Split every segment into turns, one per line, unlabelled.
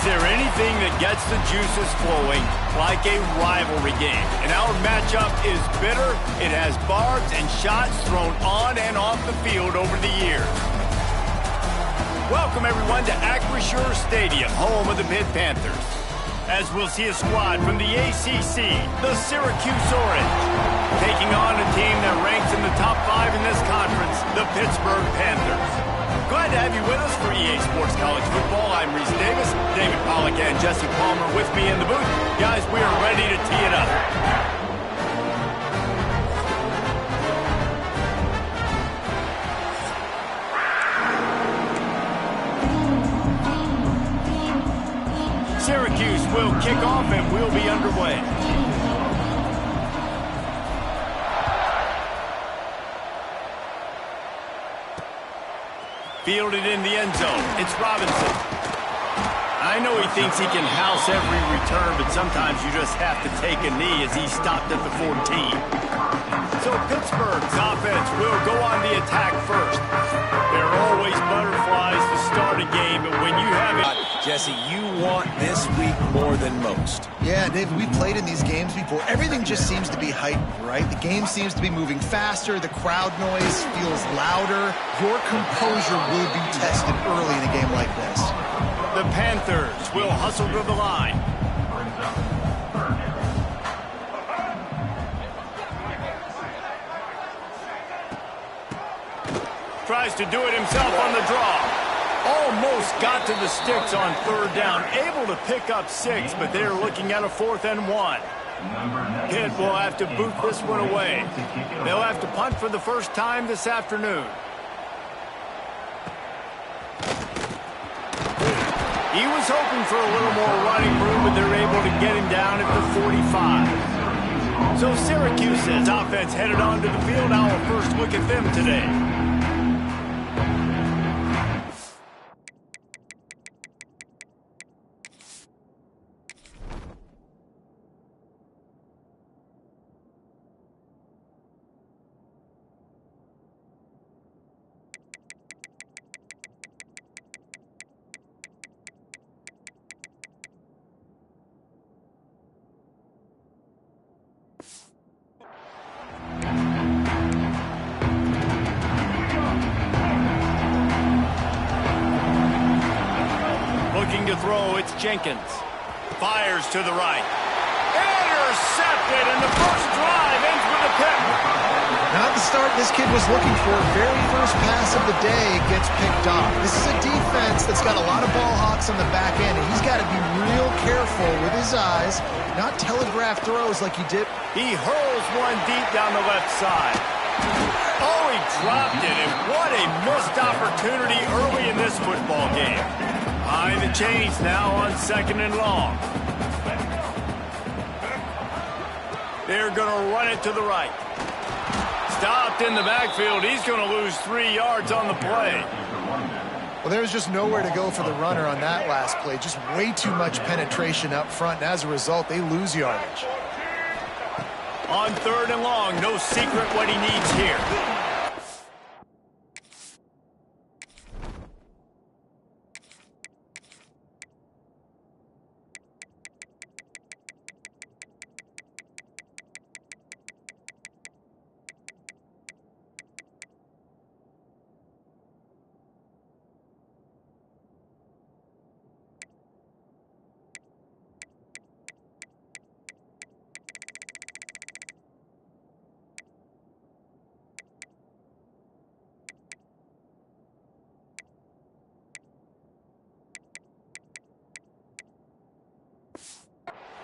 there anything that gets the juices flowing like a rivalry game? And our matchup is bitter. It has barbs and shots thrown on and off the field over the years. Welcome, everyone, to Acrisure Stadium, home of the Pitt Panthers. As we'll see a squad from the ACC, the Syracuse Orange, taking on a team that ranks in the top 5 in this conference, the Pittsburgh Panthers. Glad to have you with us for EA Sports College Football. I'm Reese Davis, David Pollack and Jesse Palmer with me in the booth. Guys, we are ready to tee it up. Syracuse will kick off and we'll be underway. Fielded in the end zone. It's Robinson. I know he thinks he can house every return, but sometimes you just have to take a knee as he stopped at the 14. So Pittsburgh's offense will go on the attack first. There are always butterflies to start a game, but when you have it...
Jesse, you want this week more than most.
Yeah, David, we played in these games before. Everything just seems to be heightened, right? The game seems to be moving faster. The crowd noise feels louder. Your composure will be tested early in a game like this.
The Panthers will hustle to the line. Tries to do it himself on the draw. Almost got to the sticks on third down. Able to pick up 6, but they're looking at a 4th and 1. Pitt will have to boot this one away. They'll have to punt for the first time this afternoon. He was hoping for a little more running room, but they're able to get him down at the 45. So Syracuse's offense headed onto the field. Our first look at them today. Looking to throw, it's Jenkins. Fires to the right. Intercepted, and the first drive ends with a pick.
Not the start this kid was looking for. Very first pass of the day gets picked off. This is a defense that's got a lot of ball hawks on the back end, and he's got to be real careful with his eyes, not telegraph throws like he did.
He hurls one deep down the left side. Oh, he dropped it, and what a missed opportunity early in this football game. Behind the chains now on 2nd and long. They're going to run it to the right. Stopped in the backfield. He's going to lose 3 yards on the play.
Well, there's just nowhere to go for the runner on that last play. Just way too much penetration up front, and as a result, they lose yardage.
On 3rd and long, no secret what he needs here.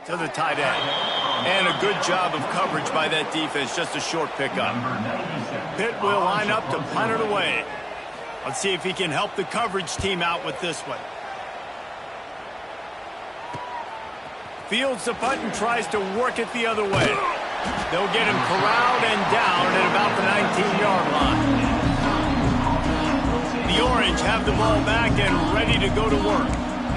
To the tight end. And a good job of coverage by that defense. Just a short pickup. Pitt will line up to punt it away. Let's see if he can help the coverage team out with this one. Fields the punt and tries to work it the other way. They'll get him corralled and down at about the 19-yard line. The Orange have the ball back and ready to go to work.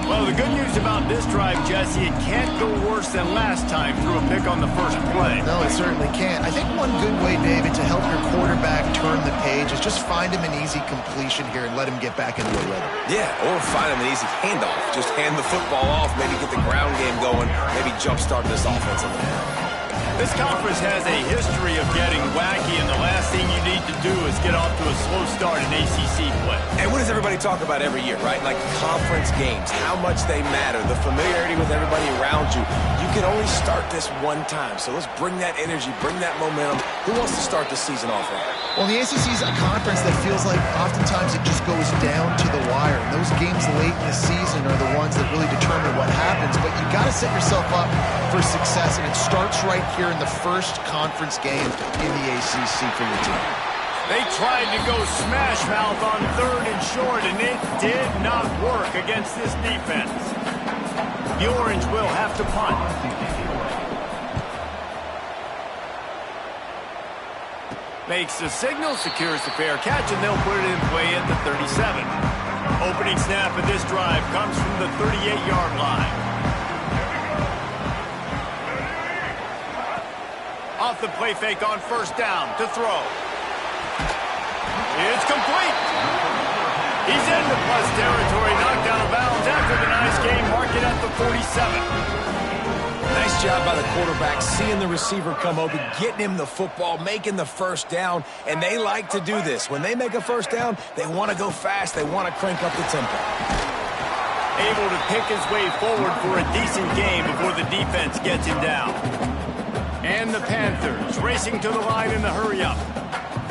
Well, the good news about this drive, Jesse, it can't go worse than last time through a pick on the first play.
No, it certainly can't. I think one good way, David, to help your quarterback turn the page is just find him an easy completion here and let him get back into a rhythm.
Yeah, or find him an easy handoff. Just hand the football off, maybe get the ground game going, maybe jumpstart this offense a little bit.
This conference has a history of getting wacky, and the last thing you need to do is get off to a slow start in ACC play.
And what does everybody talk about every year, right? Like conference games, how much they matter, the familiarity with everybody around you. You can only start this one time, so let's bring that energy, bring that momentum. Who wants to start the season off right?
Well, the ACC is a conference that feels like oftentimes it just goes down to the wire. And those games late in the season are the ones that really determine what happens. But you got to set yourself up for success, and it starts right here in the first conference game in the ACC for your team.
They tried to go smash mouth on 3rd and short, and it did not work against this defense. The Orange will have to punt. Makes the signal, secures the fair catch, and they'll put it in play at the 37. Opening snap of this drive comes from the 38-yard line. Off the play fake on first down to throw. It's complete. He's into plus territory, knocked out of bounds after the nice game, mark it at the 47.
Nice job by the quarterback, seeing the receiver come open, getting him the football, making the first down, and they like to do this. When they make a first down, they want to go fast, they want to crank up the tempo.
Able to pick his way forward for a decent game before the defense gets him down. And the Panthers racing to the line in the hurry-up.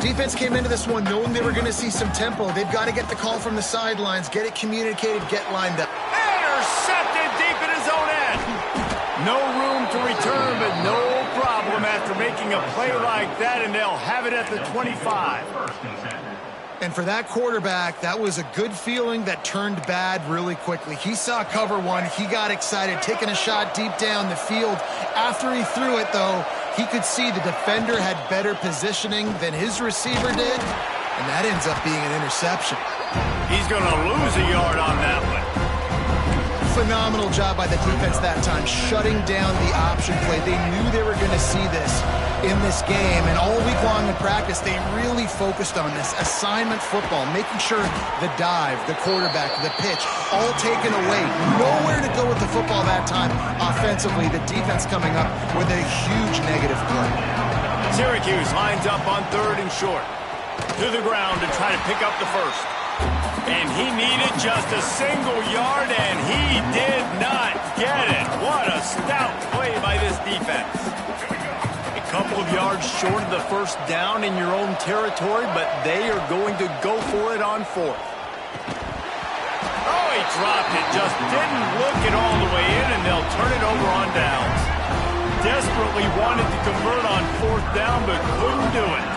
Defense came into this one knowing they were going to see some tempo. They've got to get the call from the sidelines, get it communicated, get lined up.
Intercepted deep in his own end. No room to return, but no problem after making a play like that, and they'll have it at the 25.
And for that quarterback, that was a good feeling that turned bad really quickly. He saw cover one. He got excited, taking a shot deep down the field. After he threw it, though, he could see the defender had better positioning than his receiver did, and that ends up being an interception.
He's going to lose a yard on that one.
Phenomenal job by the defense that time, shutting down the option play. They knew they were going to see this in this game, and all week long in practice, they really focused on this assignment football, making sure the dive, the quarterback, the pitch, all taken away. Nowhere to go with the football that time. Offensively, the defense coming up with a huge negative play.
Syracuse lines up on 3rd and short. To the ground to try to pick up the first. And he needed just a single yard, and he did not get it. What a stout play by this defense. A couple of yards short of the first down in your own territory, but they are going to go for it on 4th. Oh, he dropped it. Just didn't look it all the way in, and they'll turn it over on downs. Desperately wanted to convert on 4th down, but couldn't do it.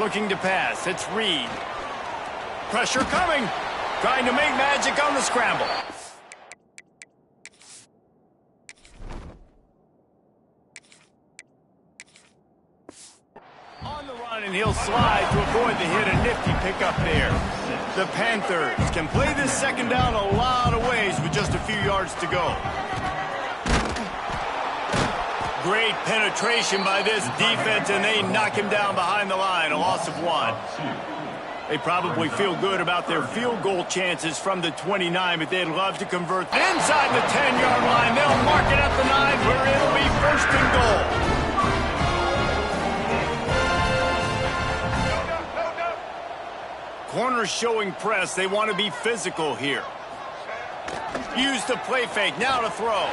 Looking to pass, it's Reed. Pressure coming. Trying to make magic on the scramble. On the run, and he'll slide to avoid the hit. A nifty pickup there. The Panthers can play this second down a lot of ways with just a few yards to go. Great penetration by this defense, and they knock him down behind the line, a loss of 1. They probably feel good about their field goal chances from the 29, but they'd love to convert inside the 10-yard line. They'll mark it at the 9, where it'll be 1st and goal. Corners showing press. They want to be physical here. Use the play fake. Now to throw.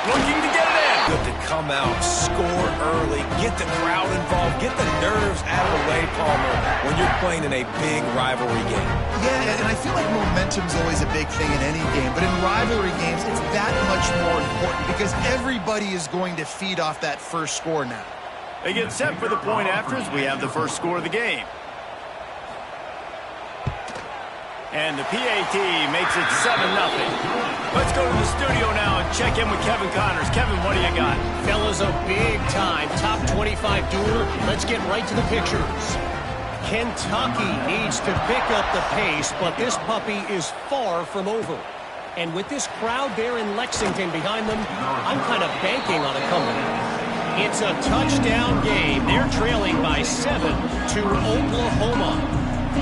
Looking to get it in.
Good to come out, score early, get the crowd involved, get the nerves out of the way, Palmer, when you're playing in a big rivalry game.
Yeah, and I feel like momentum's always a big thing in any game, but in rivalry games, it's that much more important because everybody is going to feed off that first score now.
They get set for the point after as we have the first score of the game. And the PAT makes it 7-0. Let's go to the studio now and check in with Kevin Connors. Kevin, what do you got?
Fellas, a big-time top 25 duel. Let's get right to the pictures. Kentucky needs to pick up the pace, but this puppy is far from over. And with this crowd there in Lexington behind them, I'm kind of banking on a comeback. It's a touchdown game. They're trailing by 7 to Oklahoma.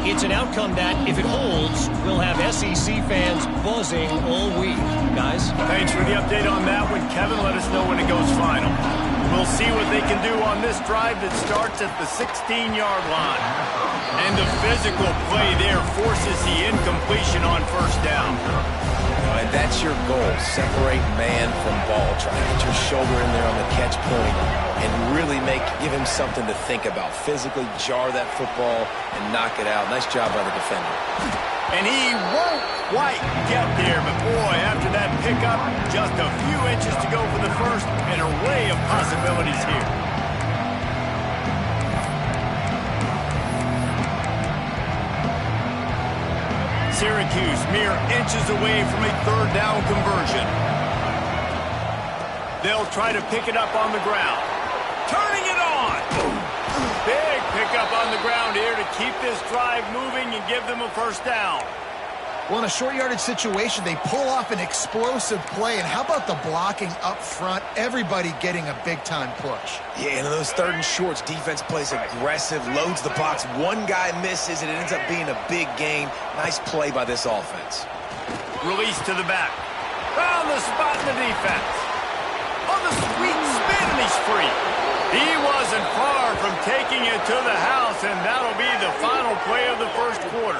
It's an outcome that, if it holds, will have SEC fans buzzing all week. Guys?
Thanks for the update on that one, Kevin. Let us know when it goes final. We'll see what they can do on this drive that starts at the 16-yard line. And the physical play there forces the incompletion on first down.
And that's your goal. Separate man from ball. Try to get your shoulder in there on the catch point and really give him something to think about. Physically jar that football and knock it out. Nice job by the defender.
And he won't quite get there, but boy, after that pickup, just a few inches to go for the first, an array of possibilities here. Syracuse mere inches away from a third down conversion. They'll try to pick it up on the ground. Turning it on! Big pickup on the ground here to keep this drive moving and give them a first down.
Well, in a short yardage situation, they pull off an explosive play. And how about the blocking up front? Everybody getting a big-time push.
Yeah, and in those third and shorts, defense plays aggressive, loads the box. One guy misses, and it ends up being a big gain. Nice play by this offense.
Release to the back. Found the spot in the defense. On the sweet spin, and he's free. He wasn't far from taking it to the house, and that'll be the final play of the first quarter.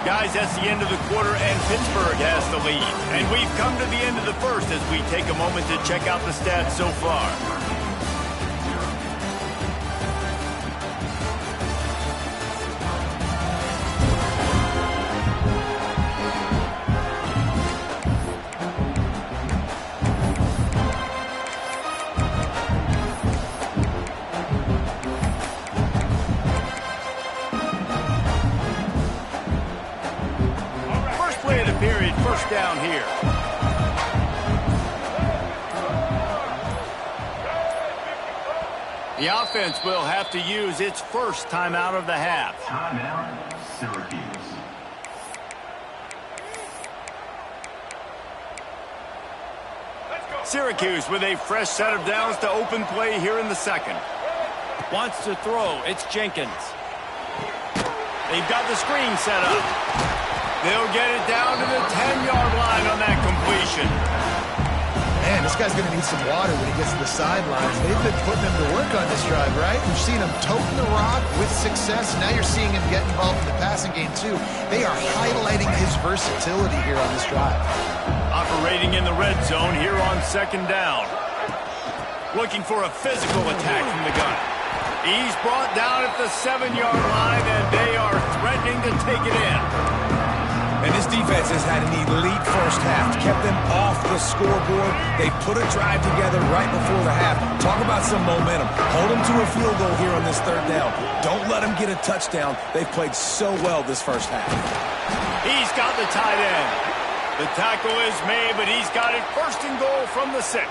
Guys, that's the end of the quarter, and Pittsburgh has the lead. And we've come to the end of the first as we take a moment to check out the stats so far. First down here. The offense will have to use its first timeout of the half.
Timeout, Syracuse.
Syracuse with a fresh set of downs to open play here in the second. Wants to throw. It's Jenkins. They've got the screen set up. They'll get it down to the 10-yard line on that completion.
Man, this guy's going to need some water when he gets to the sidelines. They've been putting him to work on this drive, right? We've seen him toting the rock with success. Now you're seeing him get involved in the passing game, too. They are highlighting his versatility here on this drive.
Operating in the red zone here on second down. Looking for a physical attack from the gun. He's brought down at the 7-yard line, and they are threatening to take it in.
And this defense has had an elite first half, kept them off the scoreboard. They put a drive together right before the half. Talk about some momentum. Hold them to a field goal here on this third down. Don't let them get a touchdown. They've played so well this first half.
He's got the tight end. The tackle is made, but he's got it first and goal from the 6.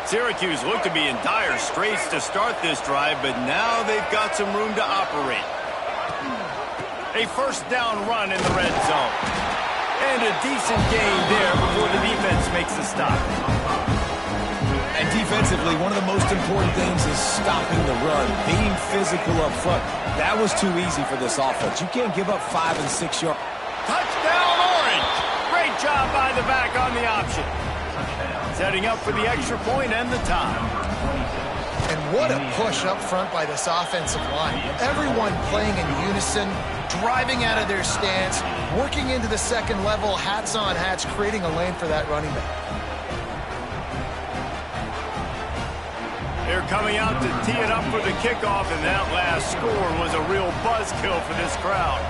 Syracuse looked to be in dire straits to start this drive, but now they've got some room to operate. A first down run in the red zone. And a decent gain there before the defense makes the stop.
And defensively, one of the most important things is stopping the run, being physical up front. That was too easy for this offense. You can't give up 5 and 6 yards.
Touchdown, Orange! Great job by the back on the option. Setting up for the extra point and the time.
And what a push up front by this offensive line. Everyone playing in unison, driving out of their stance, working into the second level, hats on hats, creating a lane for that running back.
They're coming out to tee it up for the kickoff, and that last score was a real buzzkill for this crowd.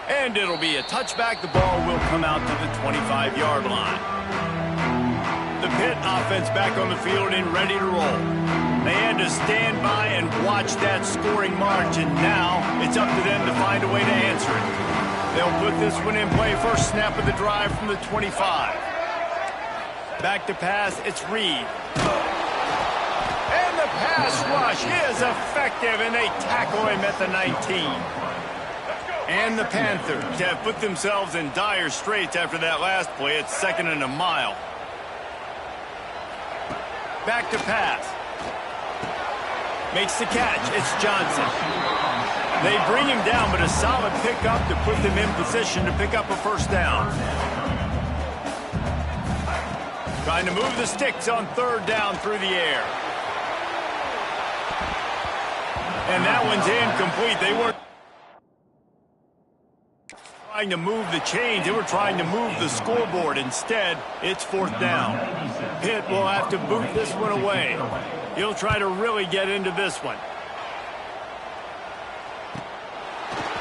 And it'll be a touchback. The ball will come out to the 25-yard line. The Pitt offense back on the field and ready to roll. They had to stand by and watch that scoring march, and now it's up to them to find a way to answer it. They'll put this one in play. First snap of the drive from the 25. Back to pass, it's Reed. And the pass rush is effective, and they tackle him at the 19. And the Panthers have put themselves in dire straits after that last play. It's 2nd and a mile. Back to pass. Makes the catch. It's Johnson. They bring him down, but a solid pickup to put them in position to pick up a first down. Trying to move the sticks on 3rd down through the air. And that one's incomplete. They weren't trying to move the chains. They were trying to move the scoreboard. Instead, it's 4th down. Pitt will have to boot this one away. He'll try to really get into this one.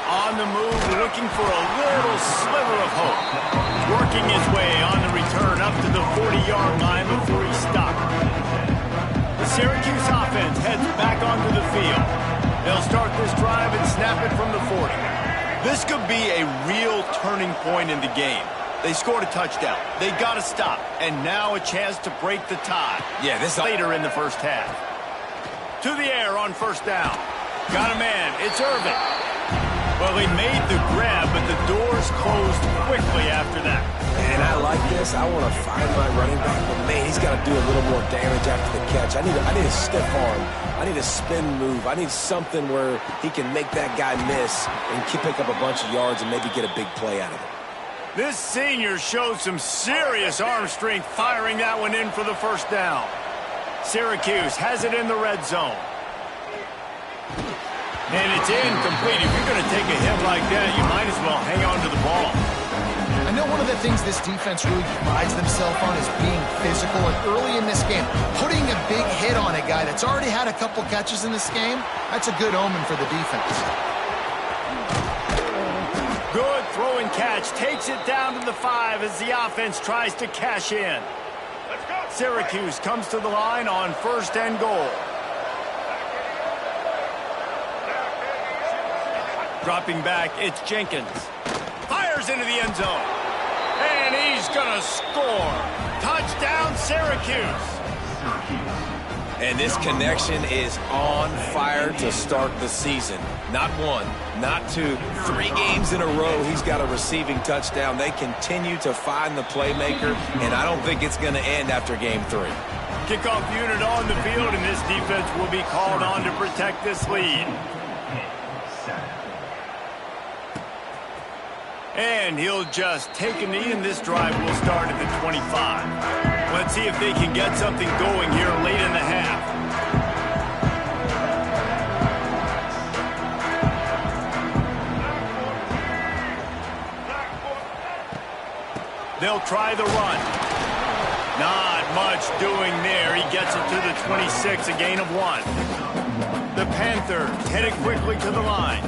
On the move, looking for a little sliver of hope. Working his way on the return up to the 40-yard line before he stopped. The Syracuse offense heads back onto the field. They'll start this drive and snap it from the 40. This could be a real turning point in the game. They scored a touchdown. They got to stop. And now a chance to break the tie.
Yeah, this
later in the first half. To the air on 1st down. Got a man. It's Irvin. Well, he made the grab, but the doors closed quickly after that.
And I like this. I want to find my running back, but man, he's got to do a little more damage after the catch. I need a stiff arm. I need a spin move. I need something where he can make that guy miss and pick up a bunch of yards and maybe get a big play out of it.
This senior showed some serious arm strength firing that one in for the first down. Syracuse has it in the red zone. And it's incomplete. If you're going to take a hit like that, you might as well hang on to the ball.
I know one of the things this defense really prides themselves on is being physical, and early in this game, putting a big hit on a guy that's already had a couple catches in this game, that's a good omen for the defense.
Good throw and catch. Takes it down to the 5 as the offense tries to cash in. Syracuse comes to the line on 1st and goal. Dropping back, it's Jenkins. Fires into the end zone. And he's going to score. Touchdown, Syracuse.
And this connection is on fire to start the season. Not 1, not 2, 3 games in a row he's got a receiving touchdown. They continue to find the playmaker, and I don't think it's going to end after game 3.
Kickoff unit on the field, and this defense will be called on to protect this lead. And he'll just take a knee, and this drive will start at the 25. Let's see if they can get something going here late in the half. They'll try the run. Not much doing there. He gets it to the 26, a gain of 1. The Panthers headed quickly to the line.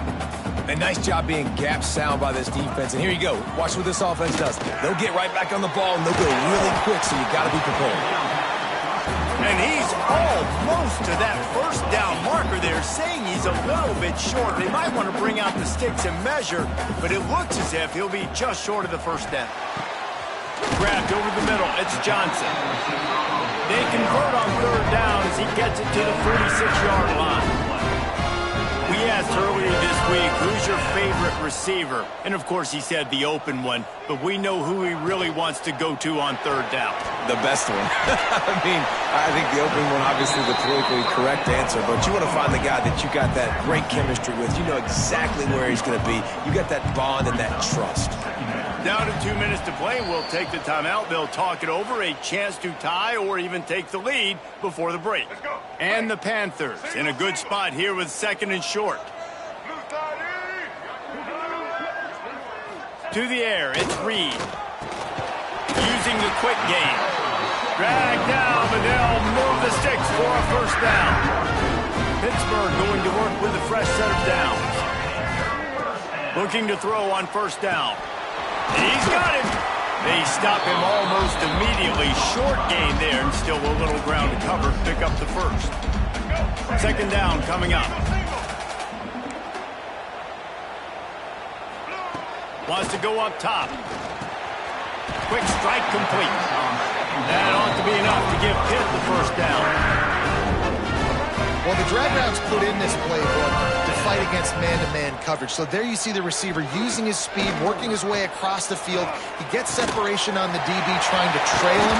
A nice job being gap sound by this defense. And here you go. Watch what this offense does. They'll get right back on the ball, and they'll go really quick, so you got to be prepared.
And he's almost to that first down marker there, saying he's a little bit short. They might want to bring out the sticks and measure, but it looks as if he'll be just short of the first down. Grabbed over the middle. It's Johnson. They convert on 3rd down as he gets it to the 46-yard line. We asked earlier this week, who's your favorite receiver? And, of course, he said the open one, but we know who he really wants to go to on 3rd down.
The best one. I think the open one, obviously the politically correct answer, but you want to find the guy that you got that great chemistry with. You know exactly where he's going to be. You got that bond and that trust.
Down to 2 minutes to play. We'll take the timeout. They'll talk it over, a chance to tie or even take the lead before the break. And the Panthers in a good spot here with 2nd and short. To the air, it's Reed. Using the quick game. Drag down, but they'll move the sticks for a first down. Pittsburgh going to work with a fresh set of downs. Looking to throw on 1st down. He's got him. They stop him almost immediately. Short gain there, and still a little ground to cover. Pick up the first. 2nd down coming up. Wants to go up top. Quick strike complete. That ought to be enough to give Pitt the first down.
Well, the drag routes put in this playbook to fight against man-to-man coverage. So there you see the receiver using his speed, working his way across the field. He gets separation on the DB, trying to trail him.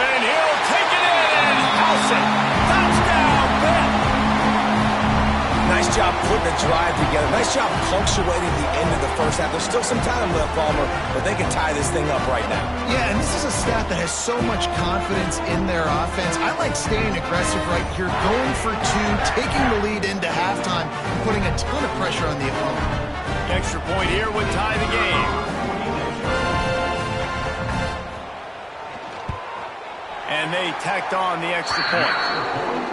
And he'll take it in. House it. Touchdown, Pitt.
Nice job putting the drive together. Nice job punctuating the end of the first half. There's still some time left, Palmer, but they can tie this thing up right now.
Yeah, and this is a staff that has so much confidence in their offense. I like staying aggressive right here, going for two, taking the lead into halftime, and putting a ton of pressure on the opponent.
Extra point here would tie the game. And they tacked on the extra point.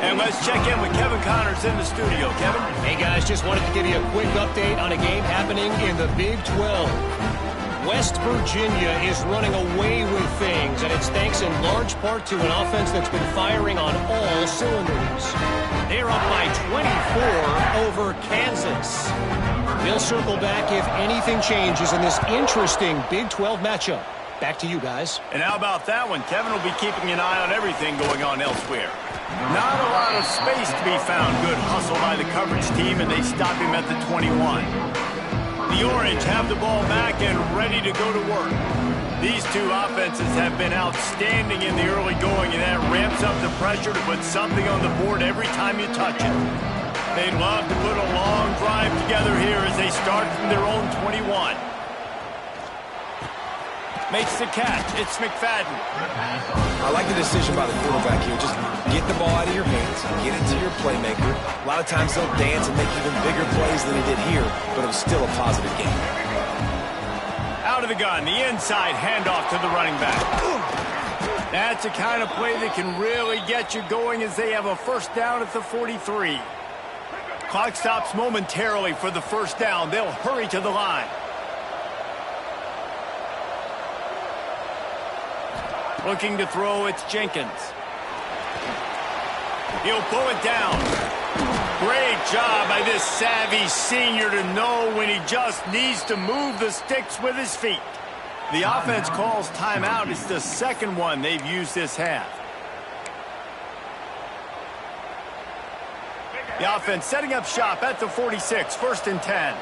And let's check in with Kevin Connors in the studio. Kevin?
Hey, guys, just wanted to give you a quick update on a game happening in the Big 12. West Virginia is running away with things, and it's thanks in large part to an offense that's been firing on all cylinders. They're up by 24 over Kansas. We'll circle back if anything changes in this interesting Big 12 matchup. Back to you guys.
And how about that one? Kevin will be keeping an eye on everything going on elsewhere. Not a lot of space to be found. Good hustle by the coverage team, and they stop him at the 21. The Orange have the ball back and ready to go to work. These two offenses have been outstanding in the early going, and that ramps up the pressure to put something on the board every time you touch it. They'd love to put a long drive together here as they start from their own 21. Makes the catch. It's McFadden.
I like the decision by the quarterback here. Just get the ball out of your hands, get it to your playmaker. A lot of times they'll dance and make even bigger plays than he did here, but it was still a positive game.
Out of the gun, the inside handoff to the running back. That's the kind of play that can really get you going as they have a first down at the 43. Clock stops momentarily for the first down. They'll hurry to the line. Looking to throw, it's Jenkins. He'll pull it down. Great job by this savvy senior to know when he just needs to move the sticks with his feet. The offense calls timeout. It's the second one they've used this half. The offense setting up shop at the 46, 1st and 10.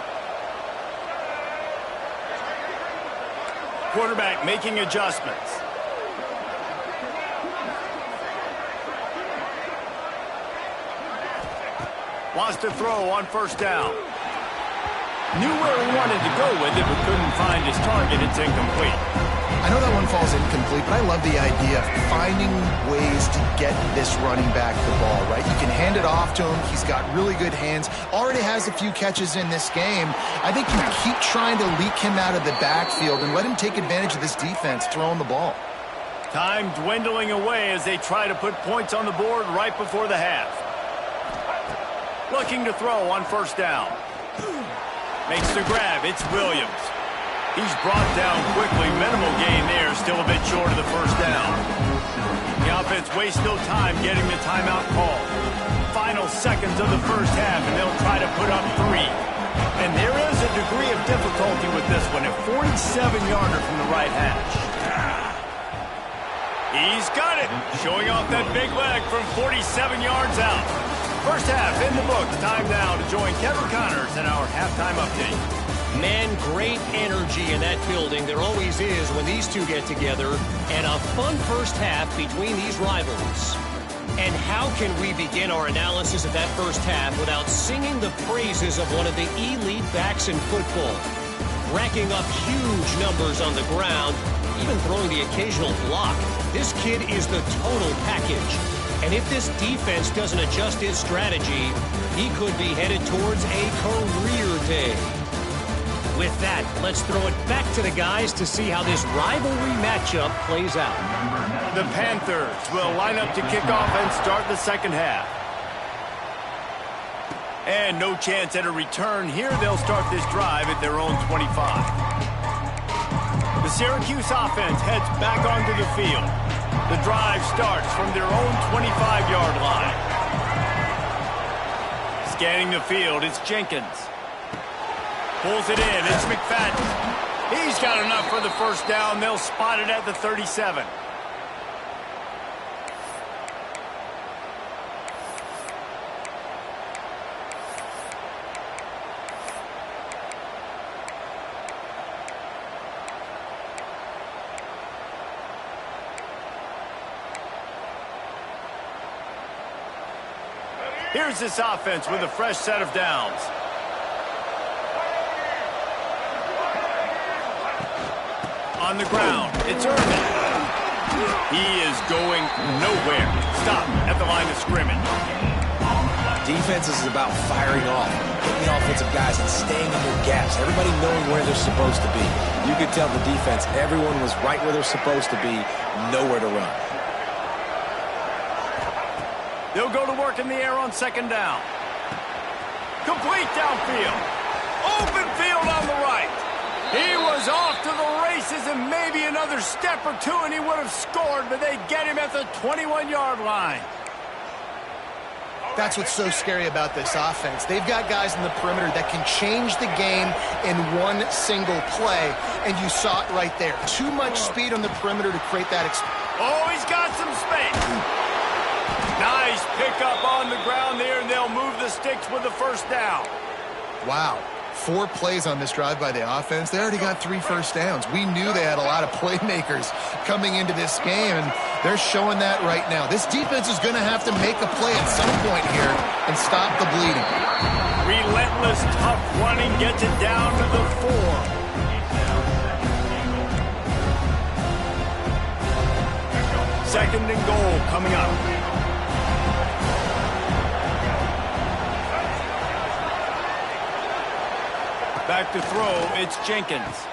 Quarterback making adjustments. Wants to throw on first down. Knew where he wanted to go with it, but couldn't find his target. It's incomplete.
I know that one falls incomplete, but I love the idea of finding ways to get this running back the ball, right? You can hand it off to him. He's got really good hands. Already has a few catches in this game. I think you keep trying to leak him out of the backfield and let him take advantage of this defense throwing the ball.
Time dwindling away as they try to put points on the board right before the half. Looking to throw on first down. Makes the grab. It's Williams. He's brought down quickly. Minimal gain there. Still a bit short of the first down. The offense wastes no time getting the timeout call. Final seconds of the first half, and they'll try to put up 3. And there is a degree of difficulty with this one. A 47-yarder from the right hash. He's got it. Showing off that big leg from 47 yards out. First half in the books. Time now to join Kevin Connors in our halftime update.
Man, great energy in that building. There always is when these two get together. And a fun first half between these rivals. And how can we begin our analysis of that first half without singing the praises of one of the elite backs in football? Racking up huge numbers on the ground, even throwing the occasional block. This kid is the total package. And if this defense doesn't adjust its strategy, he could be headed towards a career day. With that, let's throw it back to the guys to see how this rivalry matchup plays out.
The Panthers will line up to kick off and start the second half. And no chance at a return here. They'll start this drive at their own 25. The Syracuse offense heads back onto the field. The drive starts from their own 25-yard line. Scanning the field, it's Jenkins. Pulls it in, it's McFadden. He's got enough for the first down. They'll spot it at the 37. Here's this offense with a fresh set of downs. On the ground, it's Irvin. He is going nowhere. Stop at the line of scrimmage.
Defense is about firing off, hitting the offensive guys and staying in their gaps. Everybody knowing where they're supposed to be. You could tell the defense, everyone was right where they're supposed to be, nowhere to run.
They'll go to work in the air on second down. Complete downfield. Open field on the right. He was off to the races and maybe another step or two and he would have scored, but they get him at the 21-yard line.
That's what's so scary about this offense. They've got guys in the perimeter that can change the game in one single play, and you saw it right there. Too much speed on the perimeter to create that.
Oh, he's got some space. Nice pickup on the ground there, and they'll move the sticks with the first down.
Wow. 4 plays on this drive by the offense. They already got 3 first downs. We knew they had a lot of playmakers coming into this game, and they're showing that right now. This defense is going to have to make a play at some point here and stop the bleeding.
Relentless, tough running gets it down to the 4. Second and goal coming up. Back to throw, it's Jenkins.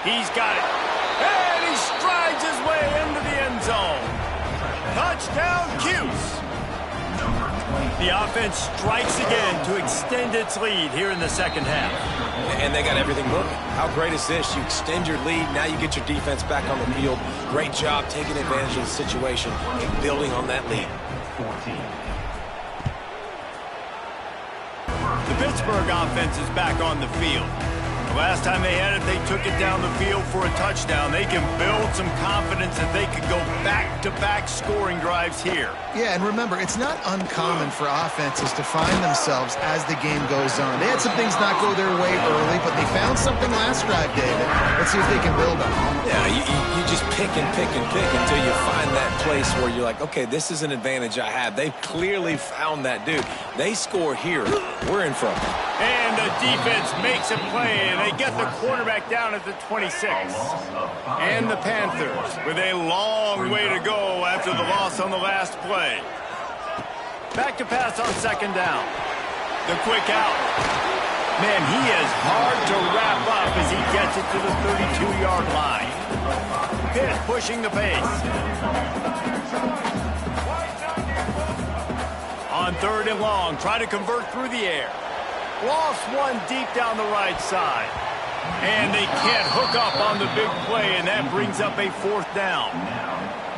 He's got it. And he strides his way into the end zone. Touchdown, Cuse. The offense strikes again to extend its lead here in the second half.
And they got everything moving. How great is this? You extend your lead, now you get your defense back on the field. Great job taking advantage of the situation and building on that lead.
14.
The Pittsburgh offense is back on the field. The last time they had it, they took it down the field for a touchdown. They can build some confidence that they could go back-to-back scoring drives here.
Yeah, and remember, it's not uncommon for offenses to find themselves as the game goes on. They had some things not go their way early, but they found something last drive, David. Let's see if they can build on it.
Yeah, you just pick and pick and pick until you find that place where you're like, okay, this is an advantage I have. They've clearly found that, dude. They score here. We're in front.
And the defense makes a play, and they get the quarterback down at the 26. And the Panthers with a long way to go after the loss on the last play. Back to pass on second down. The quick out. Man, he is hard to wrap up as he gets it to the 32-yard line. Pitt pushing the pace. On third and long, try to convert through the air. Lost one deep down the right side. And they can't hook up on the big play, and that brings up a fourth down.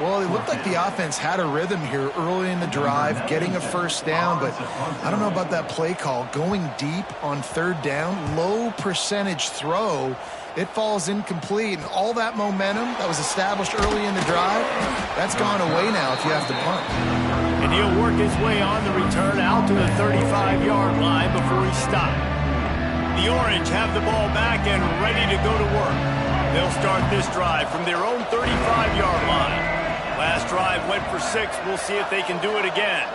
Well, it looked like the offense had a rhythm here early in the drive, getting a first down, but I don't know about that play call. Going deep on third down, low percentage throw, it falls incomplete, and all that momentum that was established early in the drive, that's gone away now if you have to punt.
And he'll work his way on the return out to the 35-yard line before he stopped. The Orange have the ball back and ready to go to work. They'll start this drive from their own 35-yard line. Last drive went for 6. We'll see if they can do it again.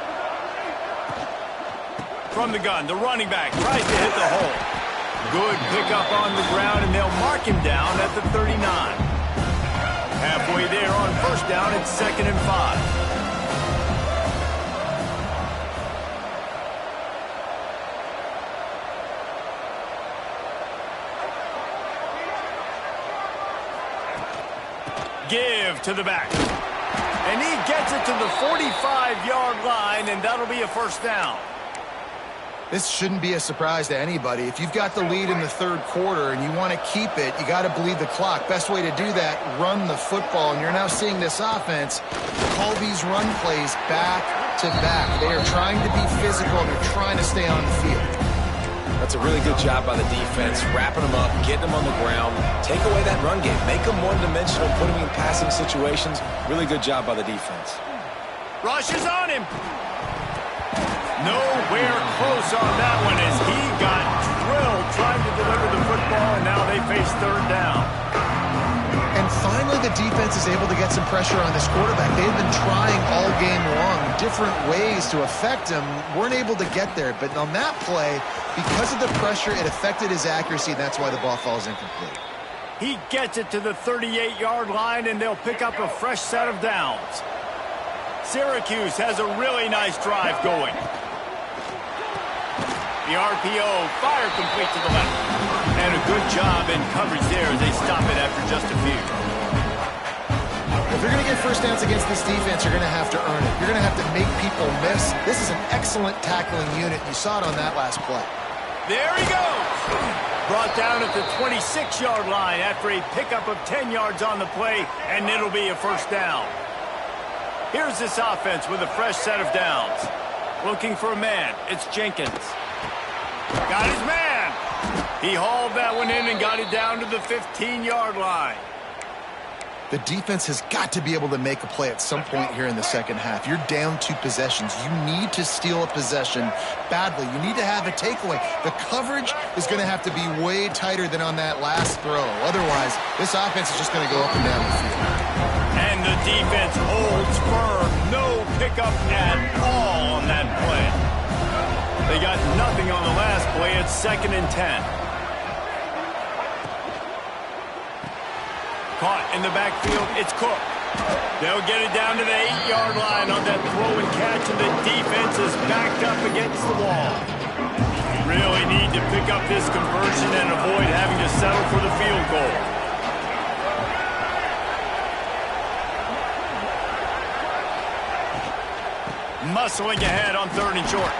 From the gun, the running back tries to hit the hole. Good pickup on the ground, and they'll mark him down at the 39. Halfway there on first down, it's 2nd and 5. Give to the back. And he gets it to the 45-yard line, and that'll be a first down.
This shouldn't be a surprise to anybody. If you've got the lead in the third quarter and you want to keep it, you got to bleed the clock. Best way to do that, run the football. And you're now seeing this offense call these run plays back to back. They are trying to be physical, and they're trying to stay on the field.
That's a really good job by the defense, wrapping them up, getting them on the ground, take away that run game, make them one-dimensional, put them in passing situations. Really good job by the defense.
Rush is on him. Nowhere close on that one as he got drilled trying to deliver the football, and now they face third down.
And finally, the defense is able to get some pressure on this quarterback. They've been trying all game long different ways to affect him. Weren't able to get there. But on that play, because of the pressure, it affected his accuracy. And that's why the ball falls incomplete.
He gets it to the 38-yard line, and they'll pick up a fresh set of downs. Syracuse has a really nice drive going. The RPO, fire complete to the left. And a good job in coverage there as they stop it after just a few.
If you're going to get first downs against this defense, you're going to have to earn it. You're going to have to make people miss. This is an excellent tackling unit. You saw it on that last play.
There he goes. Brought down at the 26-yard line after a pickup of 10 yards on the play, and it'll be a first down. Here's this offense with a fresh set of downs. Looking for a man. It's Jenkins. Got his man. He hauled that one in and got it down to the 15-yard line.
The defense has got to be able to make a play at some point here in the second half. You're down 2 possessions. You need to steal a possession badly. You need to have a takeaway. The coverage is going to have to be way tighter than on that last throw. Otherwise, this offense is just going to go up and down the field.
And the defense holds firm. No pickup at all on that play. They got nothing on the last play. It's 2nd and 10. Caught in the backfield, it's Cook. They'll get it down to the 8-yard line on that throw and catch, and the defense is backed up against the wall. Really need to pick up this conversion and avoid having to settle for the field goal. Muscling ahead on 3rd and short.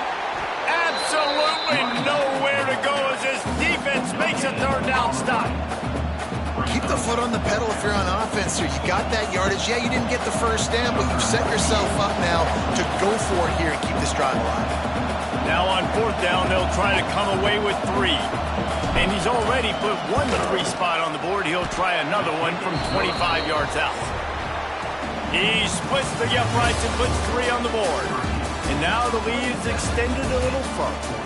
Absolutely nowhere to go as this defense makes a 3rd down stop.
Keep the foot on the pedal if you're on offense here. You got that yardage. Yeah, you didn't get the first down, but you've set yourself up now to go for it here and keep this drive alive.
Now on 4th down, they'll try to come away with 3. And he's already put 1 to 3 spot on the board. He'll try another one from 25 yards out. He splits the uprights and puts 3 on the board. And now the lead is extended a little further.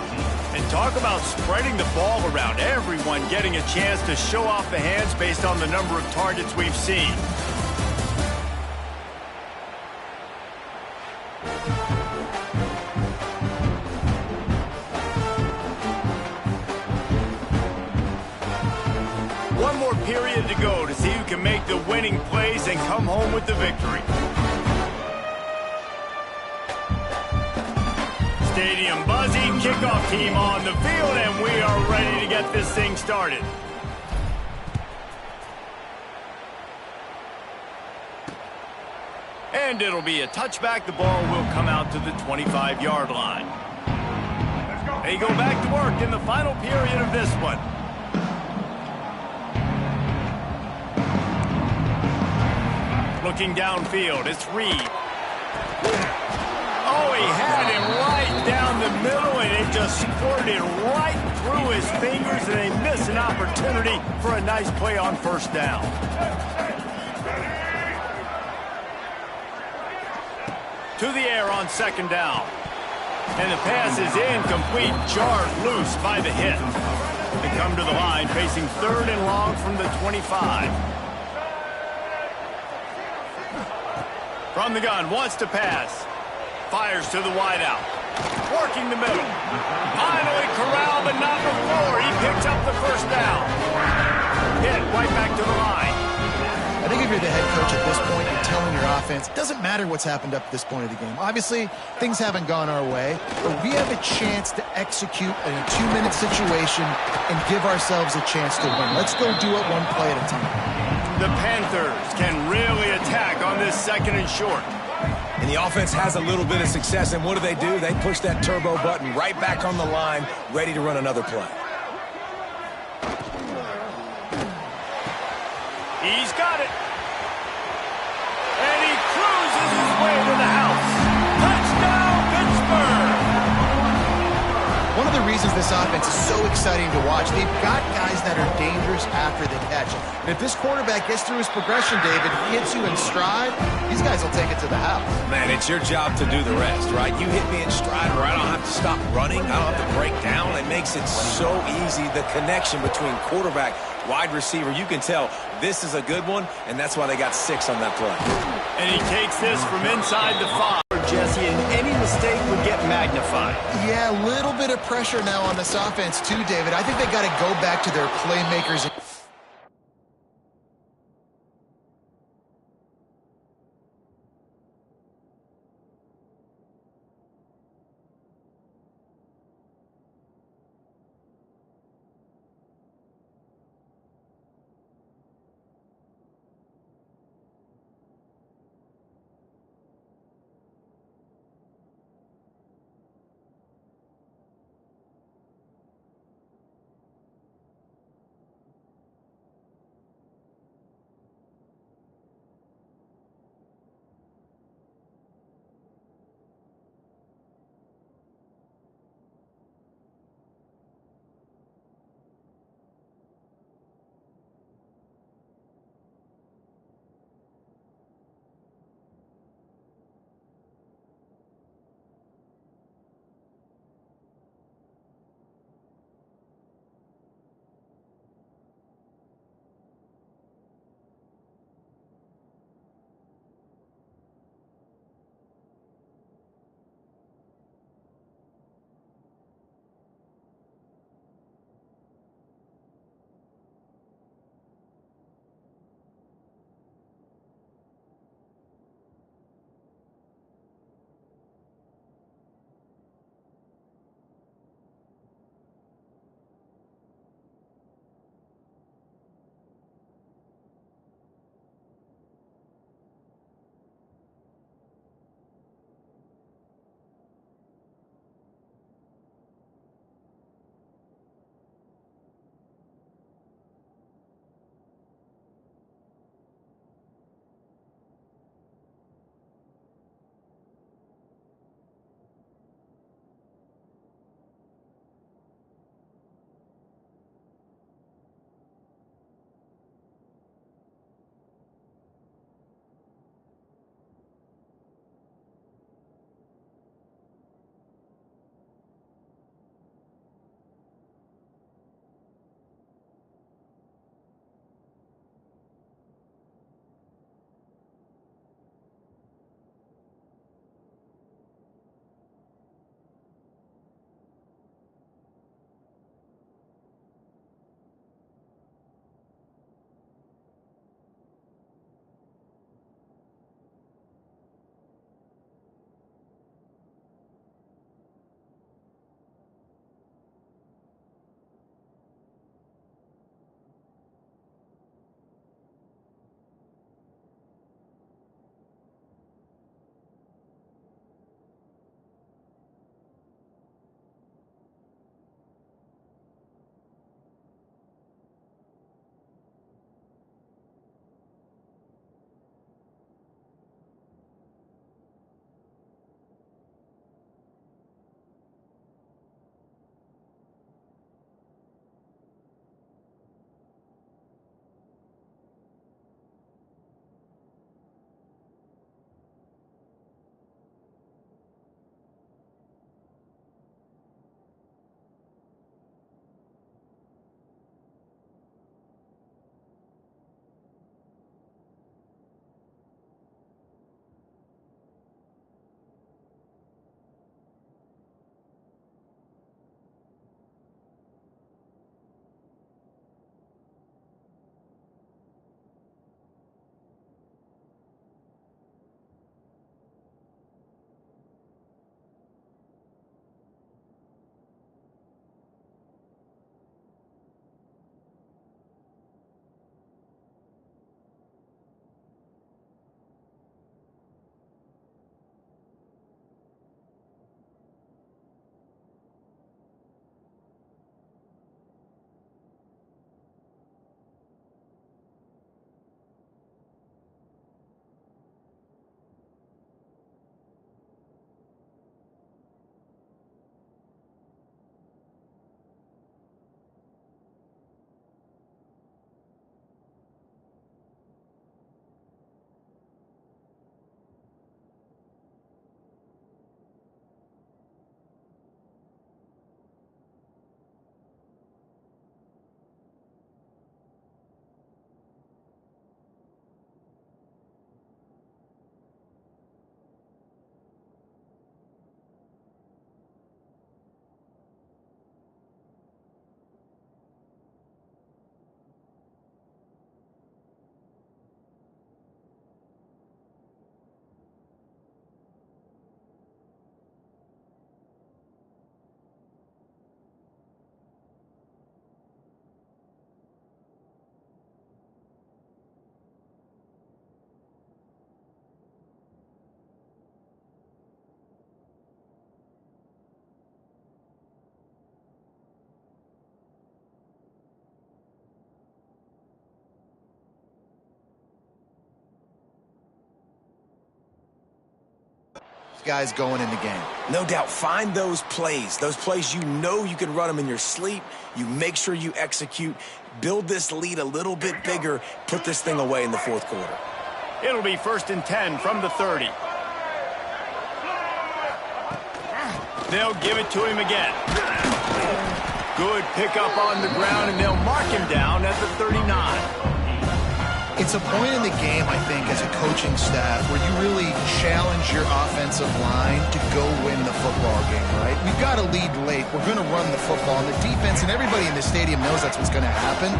And talk about spreading the ball around. Everyone getting a chance to show off the hands based on the number of targets we've seen. One more period to go to see who can make the winning plays and come home with the victory. Stadium buzzing, kickoff team on the field, and we are ready to get this thing started. And it'll be a touchback. The ball will come out to the 25-yard line. They go back to work in the final period of this one. Looking downfield, it's Reed. Oh, he had him right down the middle, and it just squirted right through his fingers, and they miss an opportunity for a nice play on 1st down. To the air on 2nd down. And the pass is incomplete, jarred loose by the hit. They come to the line, facing 3rd and long from the 25. From the gun, wants to pass. Fires to the wideout. Working the middle. Finally corralled, but not before. He picks up the 1st down. Hit right back to the line.
I think if you're the head coach at this point, you're telling your offense, it doesn't matter what's happened up to this point of the game. Obviously, things haven't gone our way, but we have a chance to execute in a 2-minute situation and give ourselves a chance to win. Let's go do it one play at a time.
The Panthers can really attack on this 2nd and short.
And the offense has a little bit of success, and what do? They push that turbo button right back on the line, ready to run another play.
He's got it. And he cruises his way to the house. Touchdown, Pittsburgh!
One of the reasons reasons this offense is so exciting to watch. They've got guys that are dangerous after the catch. And if this quarterback gets through his progression, David, hits you in stride, these guys will take it to the house.
Man, it's your job to do the rest, right? You hit me in stride where I don't have to stop running. I don't have to break down. It makes it so easy. The connection between quarterback, wide receiver, you can tell this is a good one, and that's why they got 6 on that play.
And he takes this from inside the 5. Jesse, and any mistake would get magnified.
Yeah, a little bit of pressure now on this offense too, David. I think they got to go back to their playmakers. guys going in the game.
No doubt. Find those plays you know you can run them in your sleep. You make sure you execute. Build this lead a little bit bigger. Put this thing away in the fourth quarter.
It'll be 1st and 10 from the 30. They'll give it to him again. Good pickup on the ground, and they'll mark him down at the 39.
It's a point in the game, I think, as a coaching staff where you really challenge your offensive line to go win the football game, right? We've got to lead late. We're going to run the football. And the defense and everybody in the stadium knows that's what's going to happen.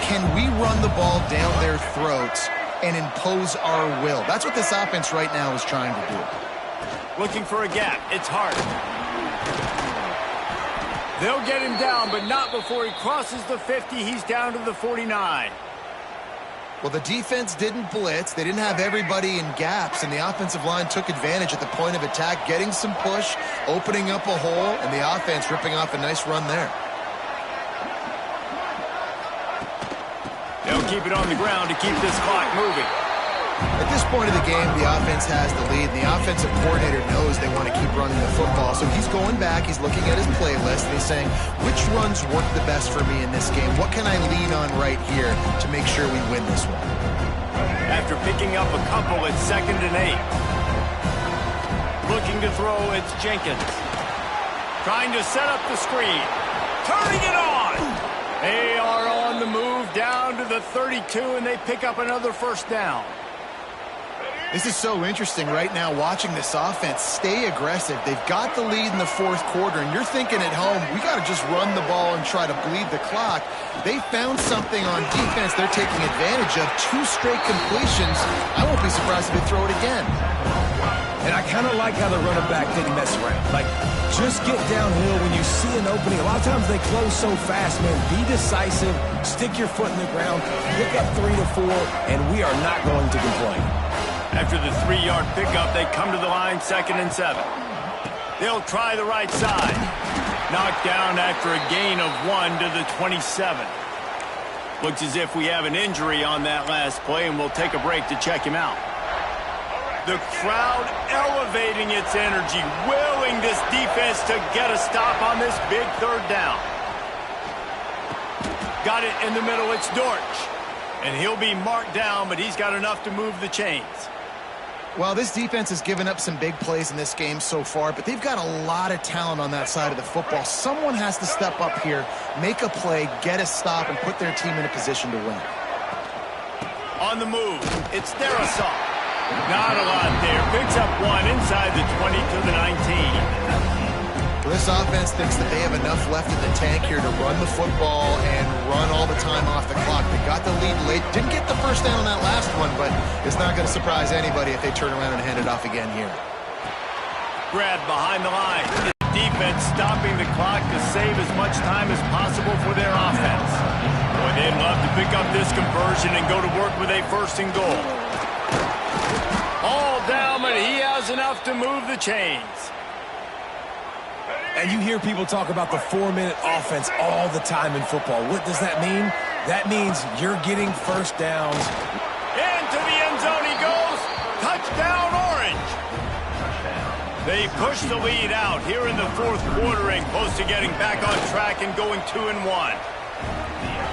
Can we run the ball down their throats and impose our will? That's what this offense right now is trying to do.
Looking for a gap. It's hard. They'll get him down, but not before he crosses the 50. He's down to the 49.
Well, the defense didn't blitz. They didn't have everybody in gaps, and the offensive line took advantage at the point of attack, getting some push, opening up a hole, and the offense ripping off a nice run there.
They'll keep it on the ground to keep this clock moving.
At this point of the game, the offense has the lead, and the offensive coordinator knows they want to keep running the football. So he's going back, he's looking at his playlist, and he's saying, which runs work the best for me in this game? What can I lean on right here to make sure we win this one?
After picking up a couple, it's 2nd and 8. Looking to throw, it's Jenkins. Trying to set up the screen. Turning it on! They are on the move down to the 32, and they pick up another 1st down.
This is so interesting right now watching this offense stay aggressive. They've got the lead in the fourth quarter, and you're thinking at home, we got to just run the ball and try to bleed the clock. They found something on defense they're taking advantage of. 2 straight completions. I won't be surprised if they throw it again.
And I kind of like how the running back didn't mess around. Like, just get downhill when you see an opening. A lot of times they close so fast, man. Be decisive. Stick your foot in the ground. Pick up 3 to 4, and we are not going to complain.
After the 3-yard pickup, they come to the line, 2nd and 7. They'll try the right side. Knocked down after a gain of 1 to the 27. Looks as if we have an injury on that last play, and we'll take a break to check him out. The crowd elevating its energy, willing this defense to get a stop on this big 3rd down. Got it in the middle, it's Dortch. And he'll be marked down, but he's got enough to move the chains.
Well, this defense has given up some big plays in this game so far, but they've got a lot of talent on that side of the football. Someone has to step up here, make a play, get a stop, and put their team in a position to win.
On the move, it's Darrisaw. Not a lot there. Picks up 1 inside the 20 to the 19.
Well, this offense thinks that they have enough left in the tank here to run the football and run all the time off the clock. They got the lead late. Didn't get the 1st down on that last one, but it's not going to surprise anybody if they turn around and hand it off again here.
Grab behind the line. The defense stopping the clock to save as much time as possible for their offense. Boy, they'd love to pick up this conversion and go to work with a 1st and goal. All down, but he has enough to move the chains.
And you hear people talk about the 4-minute offense all the time in football. What does that mean? That means you're getting 1st downs.
Into the end zone he goes. Touchdown, Orange. They push the lead out here in the 4th quarter and close to getting back on track and going 2-1.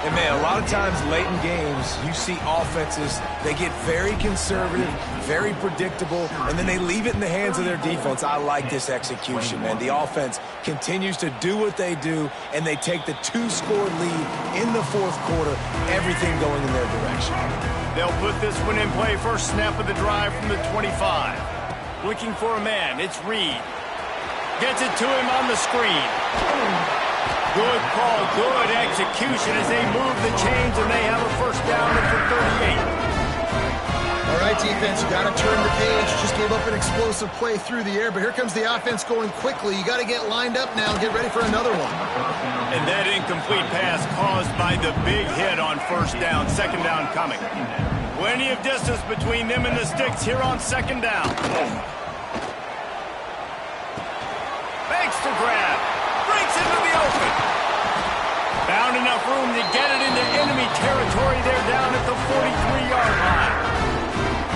And, man, a lot of times late in games, you see offenses, they get very conservative, very predictable, and then they leave it in the hands of their defense. I like this execution, man. The offense continues to do what they do, and they take the 2-score lead in the 4th quarter, everything going in their direction.
They'll put this one in play. 1st snap of the drive from the 25. Looking for a man. It's Reed. Gets it to him on the screen. Good call, good execution as they move the chains, and they have a 1st down at the 38.
All right, defense, you got to turn the page. Just gave up an explosive play through the air, but here comes the offense going quickly. You got to get lined up now and get ready for another one.
And that incomplete pass caused by the big hit on 1st down, 2nd down coming. Plenty of distance between them and the sticks here on 2nd down. Makes the grab. Breaks into the open. Found enough room to get it into enemy territory. They're down at the 43-yard line.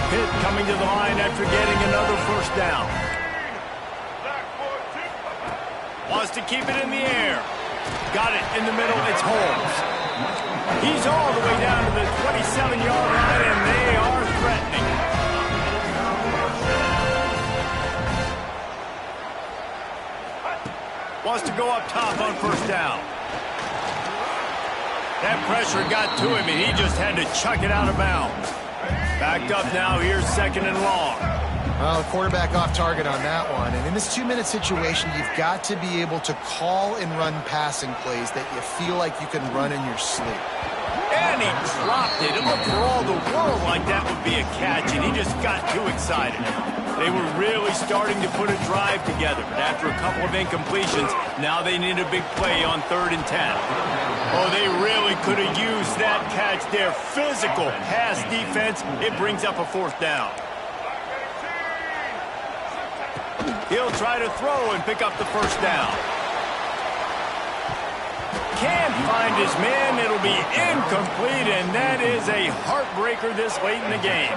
Pitt coming to the line after getting another 1st down. Wants to keep it in the air. Got it in the middle. It's Holmes. He's all the way down to the 27-yard line, and they are threatening. Wants to go up top on first down. That pressure got to him, and he just had to chuck it out of bounds. Backed up now. Here's second and long.
Well, the quarterback off target on that one. And in this 2-minute situation, you've got to be able to call and run passing plays that you feel like you can run in your sleep.
And he dropped it. It looked for all the world like that would be a catch, and he just got too excited. They were really starting to put a drive together, but after a couple of incompletions, now they need a big play on 3rd and 10. Oh, they really could have used that catch there. Physical pass defense. It brings up a 4th down. He'll try to throw and pick up the 1st down. Can't find his man. It'll be incomplete, and that is a heartbreaker this late in the game.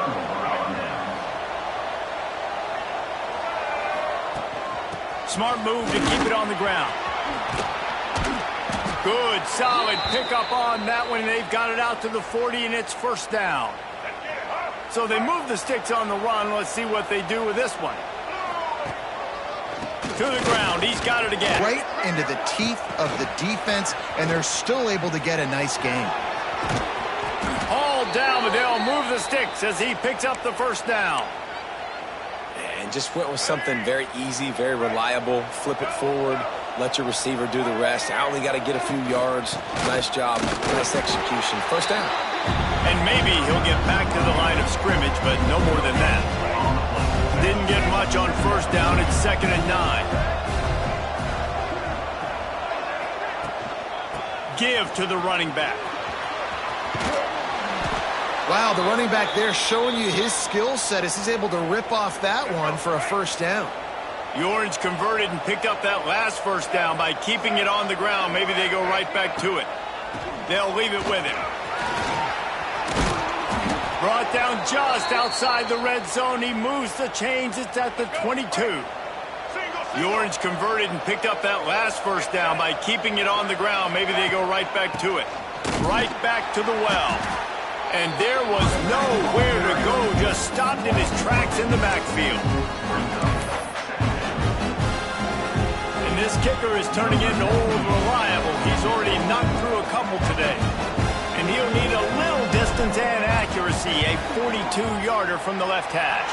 Smart move to keep it on the ground. Good, solid pickup on that one. They've got it out to the 40, and it's 1st down. So they move the sticks on the run. Let's see what they do with this one. To the ground. He's got it again.
Right into the teeth of the defense, and they're still able to get a nice gain.
All down, but they'll move the sticks as he picks up the 1st down.
And just went with something very easy, very reliable. Flip it forward. Let your receiver do the rest. I only got to get a few yards. Nice job. Nice execution. 1st down.
And maybe he'll get back to the line of scrimmage, but no more than that. Didn't get much on 1st down. It's 2nd and 9. Give to the running back.
Wow, the running back there showing you his skill set as he's able to rip off that one for a 1st down.
The Orange converted and picked up that last 1st down by keeping it on the ground. Maybe they go right back to it. They'll leave it with him. Brought down just outside the red zone. He moves the chains. It's at the 22. The Orange converted and picked up that last 1st down by keeping it on the ground. Maybe they go right back to it. Right back to the well. And there was nowhere to go. Just stopped in his tracks in the backfield. And this kicker is turning into old reliable. He's already knocked through a couple today. And he'll need a little distance and accuracy. A 42-yarder from the left hash.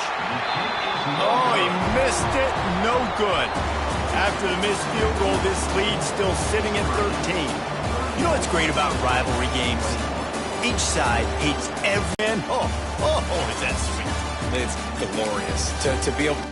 Oh, he missed it. No good. After the missed field goal, this lead still sitting at 13. You know what's great about rivalry games? Each side hates every man. Oh, is that sweet?
It's glorious to be able